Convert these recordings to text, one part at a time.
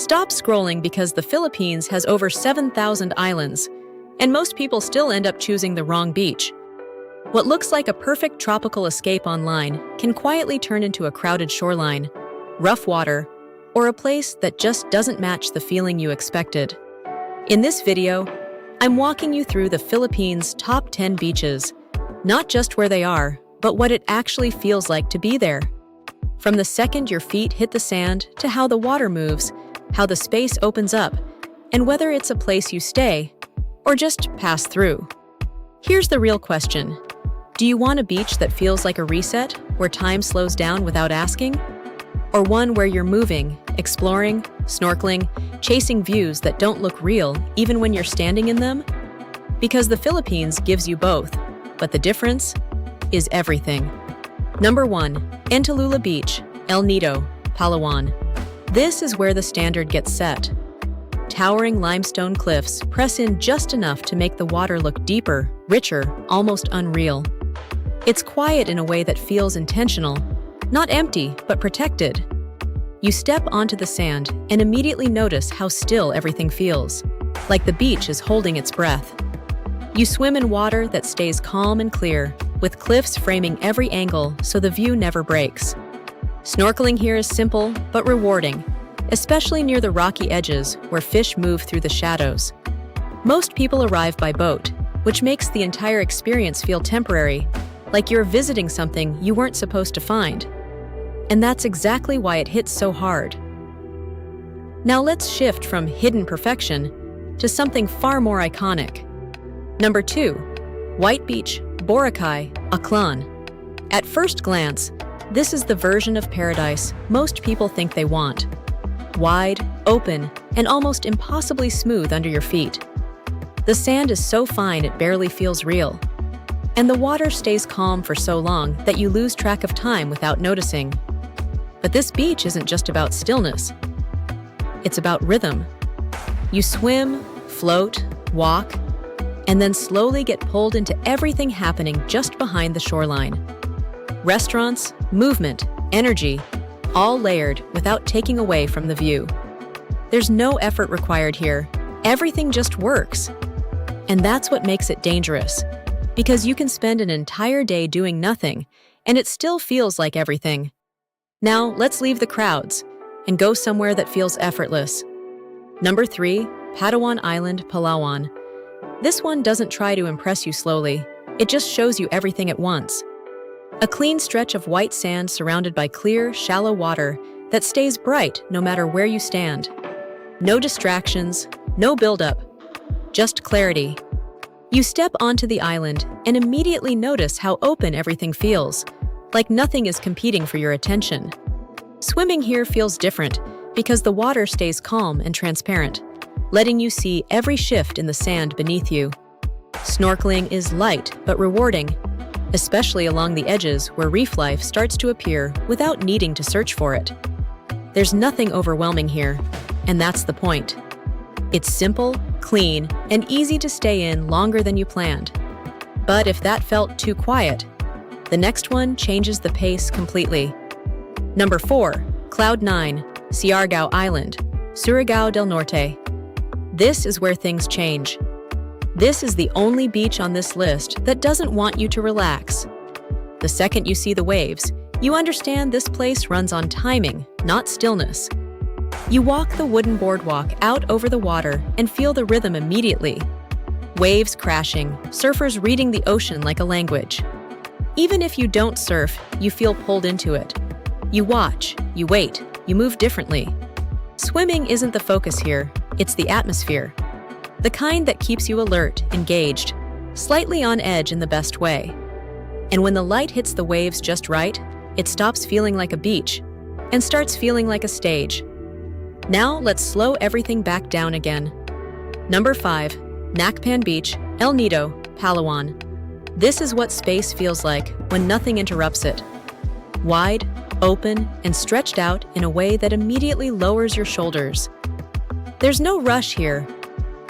Stop scrolling because the Philippines has over 7,000 islands, and most people still end up choosing the wrong beach. What looks like a perfect tropical escape online can quietly turn into a crowded shoreline, rough water, or a place that just doesn't match the feeling you expected. In this video, I'm walking you through the Philippines' top 10 beaches, not just where they are, but what it actually feels like to be there. From the second your feet hit the sand to how the water moves, how the space opens up, and whether it's a place you stay or just pass through. Here's the real question. Do you want a beach that feels like a reset, where time slows down without asking? Or one where you're moving, exploring, snorkeling, chasing views that don't look real even when you're standing in them? Because the Philippines gives you both, but the difference is everything. Number 1. Entalula Beach, El Nido, Palawan. This is where the standard gets set. Towering limestone cliffs press in just enough to make the water look deeper, richer, almost unreal. It's quiet in a way that feels intentional, not empty, but protected. You step onto the sand and immediately notice how still everything feels, like the beach is holding its breath. You swim in water that stays calm and clear, with cliffs framing every angle so the view never breaks. Snorkeling here is simple but rewarding, especially near the rocky edges where fish move through the shadows. Most people arrive by boat, which makes the entire experience feel temporary, like you're visiting something you weren't supposed to find. And that's exactly why it hits so hard. Now let's shift from hidden perfection to something far more iconic. Number 2. White Beach, Boracay, Aklan. At first glance, this is the version of paradise most people think they want. Wide, open, and almost impossibly smooth under your feet. The sand is so fine it barely feels real. And the water stays calm for so long that you lose track of time without noticing. But this beach isn't just about stillness. It's about rhythm. You swim, float, walk, and then slowly get pulled into everything happening just behind the shoreline. Restaurants, movement, energy, all layered without taking away from the view. There's no effort required here. Everything just works. And that's what makes it dangerous, because you can spend an entire day doing nothing, and it still feels like everything. Now, let's leave the crowds and go somewhere that feels effortless. Number 3. Patawan Island, Palawan. This one doesn't try to impress you slowly. It just shows you everything at once. A clean stretch of white sand surrounded by clear, shallow water that stays bright no matter where you stand. No distractions, no buildup, just clarity. You step onto the island and immediately notice how open everything feels, like nothing is competing for your attention. Swimming here feels different because the water stays calm and transparent, letting you see every shift in the sand beneath you. Snorkeling is light but rewarding, especially along the edges where reef life starts to appear without needing to search for it. There's nothing overwhelming here, and that's the point. It's simple, clean, and easy to stay in longer than you planned. But if that felt too quiet, the next one changes the pace completely. Number 4. Cloud 9, Siargao Island, Surigao del Norte. This is where things change. This is the only beach on this list that doesn't want you to relax. The second you see the waves, you understand this place runs on timing, not stillness. You walk the wooden boardwalk out over the water and feel the rhythm immediately. Waves crashing, surfers reading the ocean like a language. Even if you don't surf, you feel pulled into it. You watch, you wait, you move differently. Swimming isn't the focus here, it's the atmosphere. The kind that keeps you alert, engaged, slightly on edge in the best way. And when the light hits the waves just right, it stops feeling like a beach and starts feeling like a stage. Now let's slow everything back down again. Number 5. Nacpan Beach, El Nido, Palawan. This is what space feels like when nothing interrupts it. Wide, open, and stretched out in a way that immediately lowers your shoulders. There's no rush here,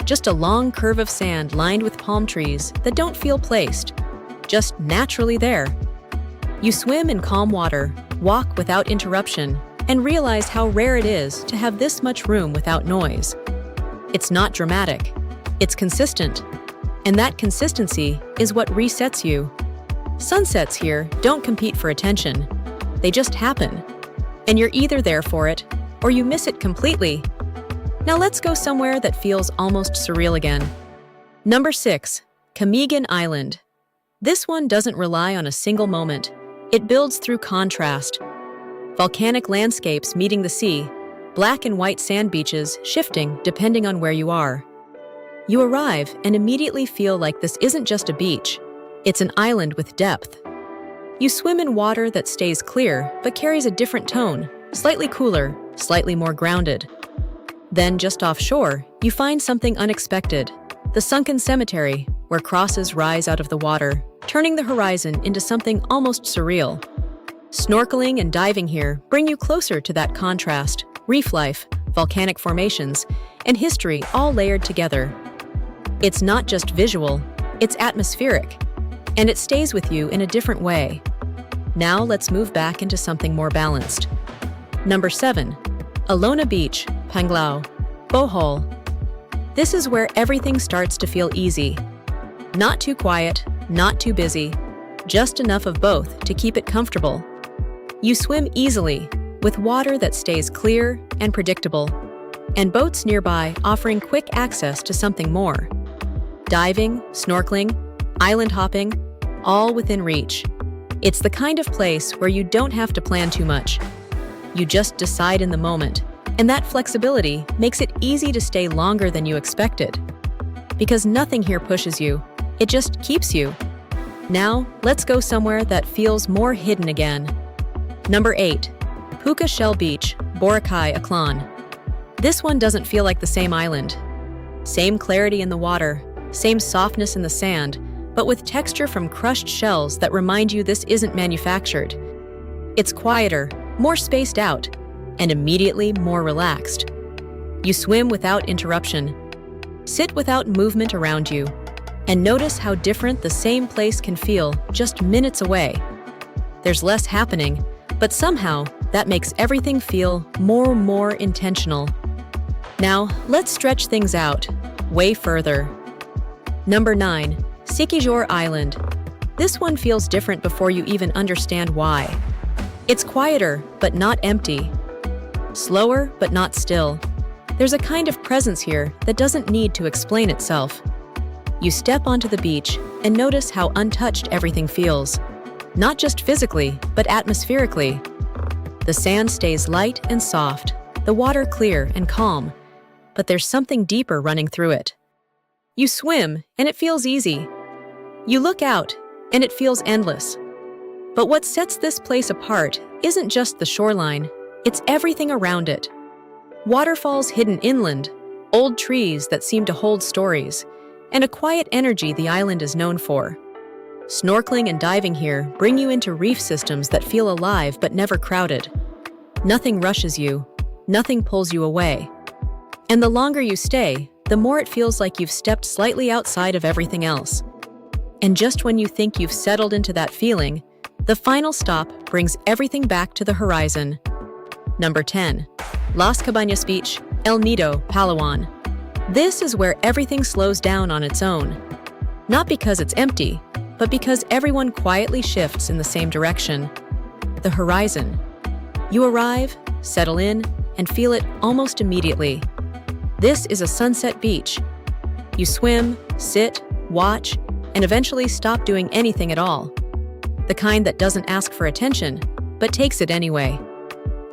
just a long curve of sand lined with palm trees that don't feel placed, just naturally there. You swim in calm water, walk without interruption, and realize how rare it is to have this much room without noise. It's not dramatic, it's consistent, and that consistency is what resets you. Sunsets here don't compete for attention, they just happen, and you're either there for it or you miss it completely. Now let's go somewhere that feels almost surreal again. Number 6. Camiguin Island. This one doesn't rely on a single moment. It builds through contrast. Volcanic landscapes meeting the sea, black and white sand beaches shifting depending on where you are. You arrive and immediately feel like this isn't just a beach, it's an island with depth. You swim in water that stays clear but carries a different tone, slightly cooler, slightly more grounded. Then just offshore, you find something unexpected. The sunken cemetery, where crosses rise out of the water, turning the horizon into something almost surreal. Snorkeling and diving here bring you closer to that contrast, reef life, volcanic formations, and history all layered together. It's not just visual, it's atmospheric, and it stays with you in a different way. Now let's move back into something more balanced. Number 7. Alona Beach, Panglao, Bohol. This is where everything starts to feel easy. Not too quiet, not too busy, just enough of both to keep it comfortable. You swim easily, with water that stays clear and predictable, and boats nearby offering quick access to something more. Diving, snorkeling, island hopping, all within reach. It's the kind of place where you don't have to plan too much. You just decide in the moment, and that flexibility makes it easy to stay longer than you expected. Because nothing here pushes you, it just keeps you. Now, let's go somewhere that feels more hidden again. Number 8. Puka Shell Beach, Boracay, Aklan. This one doesn't feel like the same island. Same clarity in the water, same softness in the sand, but with texture from crushed shells that remind you this isn't manufactured. It's quieter, more spaced out, and immediately more relaxed. You swim without interruption, sit without movement around you, and notice how different the same place can feel just minutes away. There's less happening, but somehow that makes everything feel more intentional. Now, let's stretch things out, way further. Number 9. Siquijor Island. This one feels different before you even understand why. It's quieter, but not empty. Slower, but not still. There's a kind of presence here that doesn't need to explain itself. You step onto the beach and notice how untouched everything feels. Not just physically, but atmospherically. The sand stays light and soft, the water clear and calm, but there's something deeper running through it. You swim, and it feels easy. You look out, and it feels endless. But what sets this place apart isn't just the shoreline, it's everything around it. Waterfalls hidden inland, old trees that seem to hold stories, and a quiet energy the island is known for. Snorkeling and diving here bring you into reef systems that feel alive but never crowded. Nothing rushes you, nothing pulls you away. And the longer you stay, the more it feels like you've stepped slightly outside of everything else. And just when you think you've settled into that feeling, the final stop brings everything back to the horizon. Number 10. Las Cabañas Beach, Nido Palawan. This is where everything slows down on its own. Not because it's empty, but because everyone quietly shifts in the same direction. The horizon. You arrive, settle in, and feel it almost immediately. This is a sunset beach. You swim, sit, watch, and eventually stop doing anything at all. The kind that doesn't ask for attention, but takes it anyway.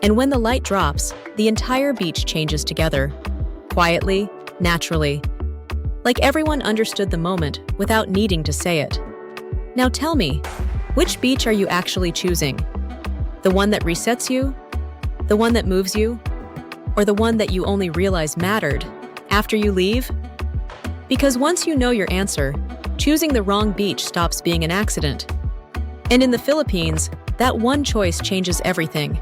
And when the light drops, the entire beach changes together. Quietly, naturally. Like everyone understood the moment without needing to say it. Now tell me, which beach are you actually choosing? The one that resets you? The one that moves you? Or the one that you only realize mattered after you leave? Because once you know your answer, choosing the wrong beach stops being an accident. And in the Philippines, that one choice changes everything.